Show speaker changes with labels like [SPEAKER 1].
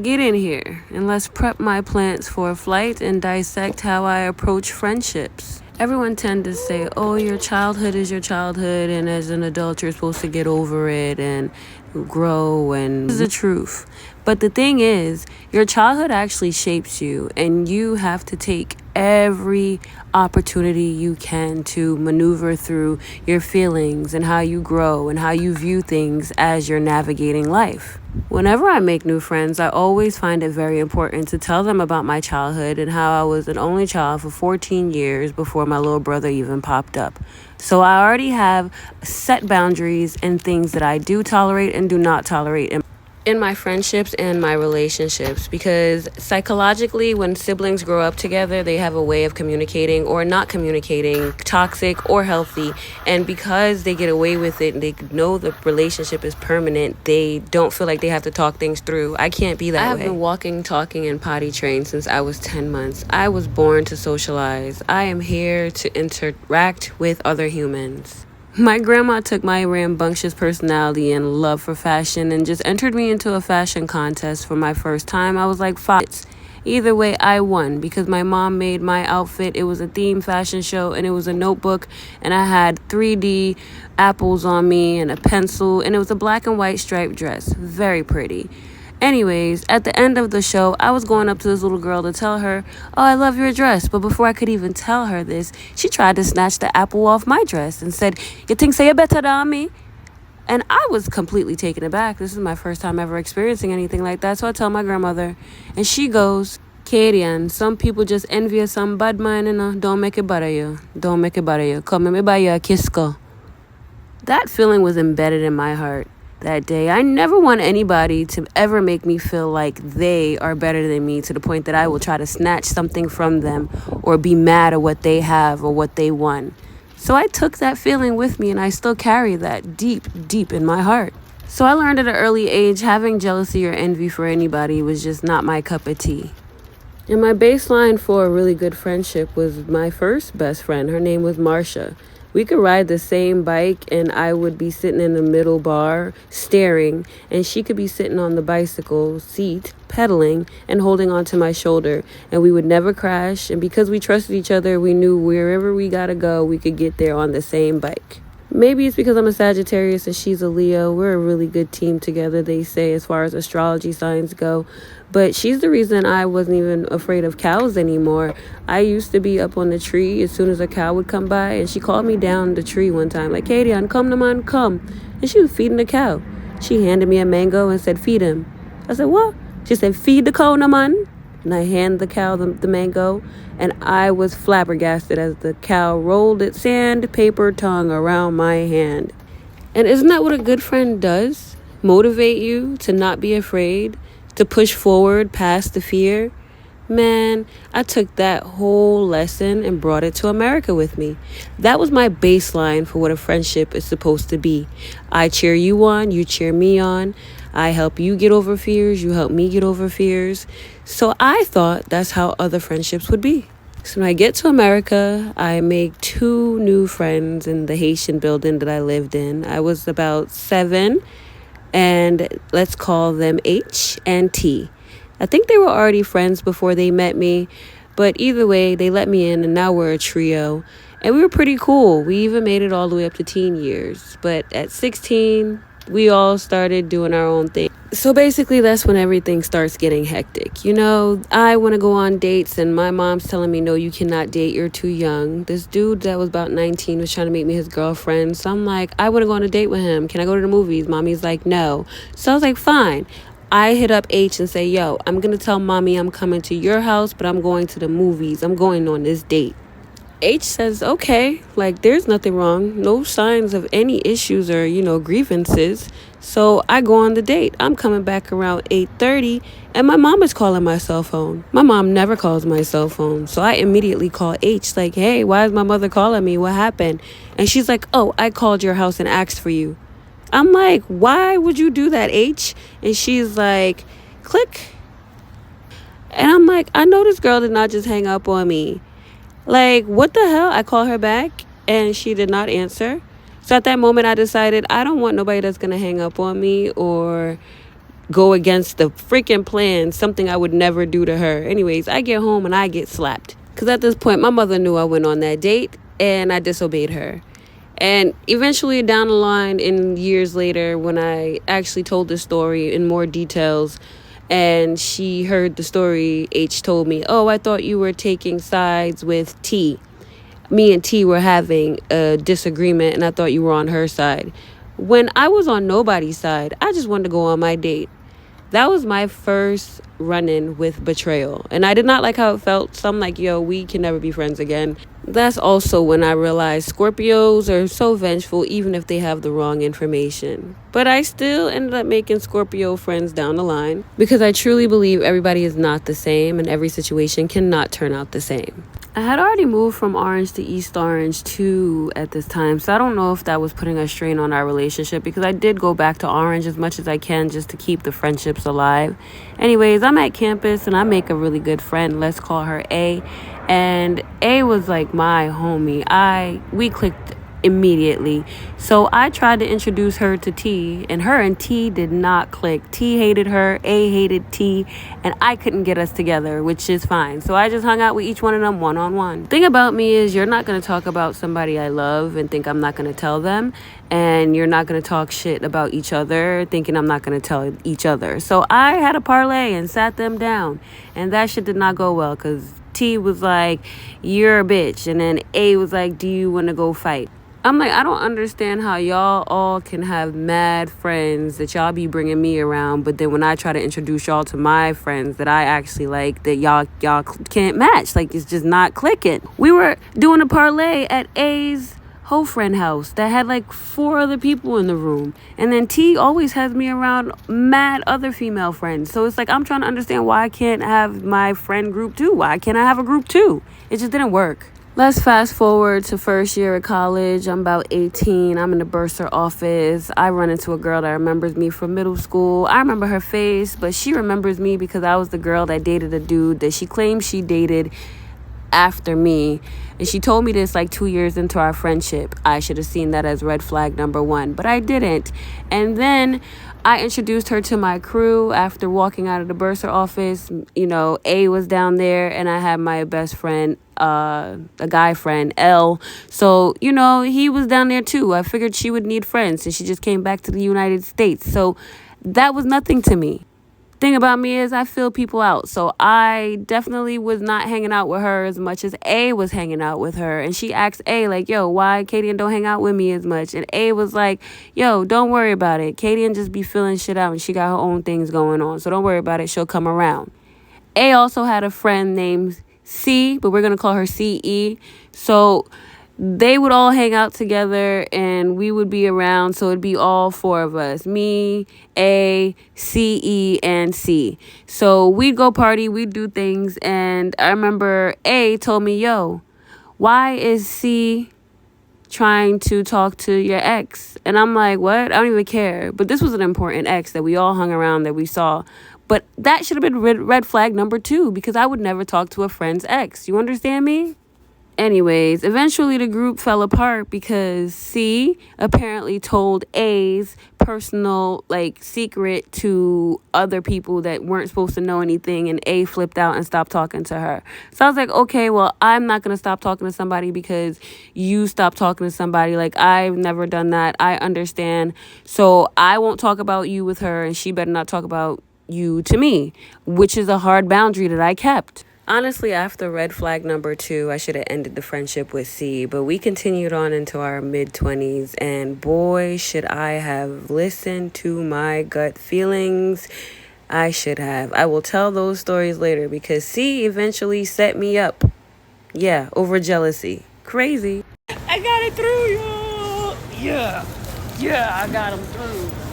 [SPEAKER 1] Get in here and let's prep my plants for flight and dissect how I approach friendships. Everyone tend to say, oh, your childhood is your childhood, and as an adult you're supposed to get over it and grow, and this is the truth. But the thing is, your childhood actually shapes you, and you have to take every opportunity you can to maneuver through your feelings and how you grow and how you view things as you're navigating life. Whenever I make new friends, I always find it very important to tell them about my childhood and how I was an only child for 14 years before my little brother even popped up. So I already have set boundaries and things that I do tolerate and do not tolerate in my friendships and my relationships, because psychologically when siblings grow up together, they have a way of communicating or not communicating, toxic or healthy, and because they get away with it and they know the relationship is permanent, they don't feel like they have to talk things through. I can't be that way. I have been walking, talking, and potty trained since I was 10 months. I was born to socialize. I am here to interact with other humans. My grandma took my rambunctious personality and love for fashion and just entered me into a fashion contest for my first time. I was like, either way, I won because my mom made my outfit. It was a theme fashion show, and it was a notebook, and I had 3D apples on me and a pencil, and it was a black and white striped dress. Very pretty. Anyways, at the end of the show, I was going up to this little girl to tell her, oh, I love your dress. But before I could even tell her this, she tried to snatch the apple off my dress and said, you think so you're better than me? And I was completely taken aback. This is my first time ever experiencing anything like that. So I tell my grandmother, and she goes, Kadian, some people just envious some bad man, don't make it bother you. Don't make it bother you. Come, let me buy you a kisko. That feeling was embedded in my heart. That day, I never want anybody to ever make me feel like they are better than me to the point that I will try to snatch something from them or be mad at what they have or what they won. So I took that feeling with me, and I still carry that deep, deep in my heart. So I learned at an early age having jealousy or envy for anybody was just not my cup of tea. And my baseline for a really good friendship was my first best friend. Her name was Marsha. We could ride the same bike, and I would be sitting in the middle bar staring, and she could be sitting on the bicycle seat pedaling and holding onto my shoulder, and we would never crash. And because we trusted each other, we knew wherever we gotta go, we could get there on the same bike. Maybe it's because I'm a Sagittarius and she's a Leo. We're a really good team together, they say, as far as astrology signs go. But she's the reason I wasn't even afraid of cows anymore. I used to be up on the tree as soon as a cow would come by, and she called me down the tree one time, like, Kadian, come to man, come. And she was feeding the cow. She handed me a mango and said, feed him. I said, what? She said, feed the cow, no man. And I hand the cow the mango, and I was flabbergasted as the cow rolled its sandpaper tongue around my hand. And isn't that what a good friend does? Motivate you to not be afraid, to push forward past the fear? Man, I took that whole lesson and brought it to America with me. That was my baseline for what a friendship is supposed to be. I cheer you on, you cheer me on. I help you get over fears, you help me get over fears. So I thought that's how other friendships would be. So when I get to America, I make 2 new friends in the Haitian building that I lived in. I was about 7, and let's call them H and T. I think they were already friends before they met me, but either way, they let me in, and now we're a trio. And we were pretty cool. We even made it all the way up to teen years. But at 16, we all started doing our own thing. So basically, that's when everything starts getting hectic. You know, I want to go on dates, and my mom's telling me, no, you cannot date, you're too young. This dude that was about 19 was trying to make me his girlfriend. So I'm like, I want to go on a date with him. Can I go to the movies? Mommy's like, no. So I was like, fine. I hit up H and say, yo, I'm going to tell mommy I'm coming to your house, but I'm going to the movies. I'm going on this date. H says, okay, like there's nothing wrong. No signs of any issues or, grievances. So I go on the date. I'm coming back around 8:30, and my mom is calling my cell phone. My mom never calls my cell phone. So I immediately call H like, hey, why is my mother calling me? What happened? And she's like, oh, I called your house and asked for you. I'm like, why would you do that, H? And she's like, click. And I'm like, I know this girl did not just hang up on me. Like, what the hell? I call her back, and she did not answer. So at that moment, I decided I don't want nobody that's going to hang up on me or go against the freaking plan, something I would never do to her. Anyways, I get home and I get slapped. Because at this point, my mother knew I went on that date and I disobeyed her. And eventually down the line, in years later, when I actually told the story in more details and she heard the story, H told me, "Oh, I thought you were taking sides with T. Me and T were having a disagreement and I thought you were on her side." When I was on nobody's side, I just wanted to go on my date. That was my first run-in with betrayal. And I did not like how it felt. So I'm like, yo, we can never be friends again. That's also when I realized Scorpios are so vengeful even if they have the wrong information. But I still ended up making Scorpio friends down the line because I truly believe everybody is not the same and every situation cannot turn out the same. I had already moved from Orange to East Orange too at this time, so I don't know if that was putting a strain on our relationship because I did go back to Orange as much as I can just to keep the friendships alive. Anyways, I'm at campus and I make a really good friend. Let's call her A. And A was like my homie. We clicked immediately. So I tried to introduce her to T, and her and T did not click. T hated her, A hated T, and I couldn't get us together, which is fine. So I just hung out with each one of them one-on-one. Thing about me is you're not going to talk about somebody I love and think I'm not going to tell them, and you're not going to talk shit about each other thinking I'm not going to tell each other. So I had a parlay and sat them down, and that shit did not go well because T was like, "You're a bitch," and then A was like, "Do you want to go fight?" I'm like, I don't understand how y'all all can have mad friends that y'all be bringing me around, but then when I try to introduce y'all to my friends that I actually like, that y'all can't match. Like, it's just not clicking. We were doing a parlay at A's whole friend house that had like 4 other people in the room, and then T always has me around mad other female friends. So it's like I'm trying to understand why I can't have my friend group too. Why can't I have a group too? It just didn't work. Let's fast forward to first year of college. I'm about 18. I'm in the bursar office. I run into a girl that remembers me from middle school. I remember her face, but she remembers me because I was the girl that dated a dude that she claimed she dated after me. And she told me this like 2 years into our friendship. I should have seen that as red flag number 1, but I didn't. And then I introduced her to my crew after walking out of the bursar office. You know, A was down there and I had my best friend, a guy friend, L. So, you know, he was down there too. I figured she would need friends and she just came back to the United States. So that was nothing to me. Thing about me is I fill people out. So I definitely was not hanging out with her as much as A was hanging out with her. And she asked A, like, "Yo, why Katie don't hang out with me as much?" And A was like, "Yo, don't worry about it. Katie just be filling shit out and she got her own things going on. So don't worry about it. She'll come around." A also had a friend named C, but we're going to call her CE. So they would all hang out together and we would be around. So it'd be all 4 of us, me, A, CE, and C. So we'd go party, we'd do things. And I remember A told me, "Yo, why is C trying to talk to your ex?" And I'm like, "What? I don't even care." But this was an important ex that we all hung around, that we saw. But that should have been red flag number 2 because I would never talk to a friend's ex. You understand me? Anyways, eventually the group fell apart because C apparently told A's personal, like, secret to other people that weren't supposed to know anything, and A flipped out and stopped talking to her. So I was like, okay, well, I'm not going to stop talking to somebody because you stopped talking to somebody. Like, I've never done that. I understand. So I won't talk about you with her, and she better not talk about you to me, which is a hard boundary that I kept. Honestly, after red flag number 2, I should have ended the friendship with C, but we continued on into our mid-20s, and boy, should I have listened to my gut feelings. I should have. I will tell those stories later because C eventually set me up. Yeah, over jealousy. Crazy. I got it through, y'all. Yeah, I got him through.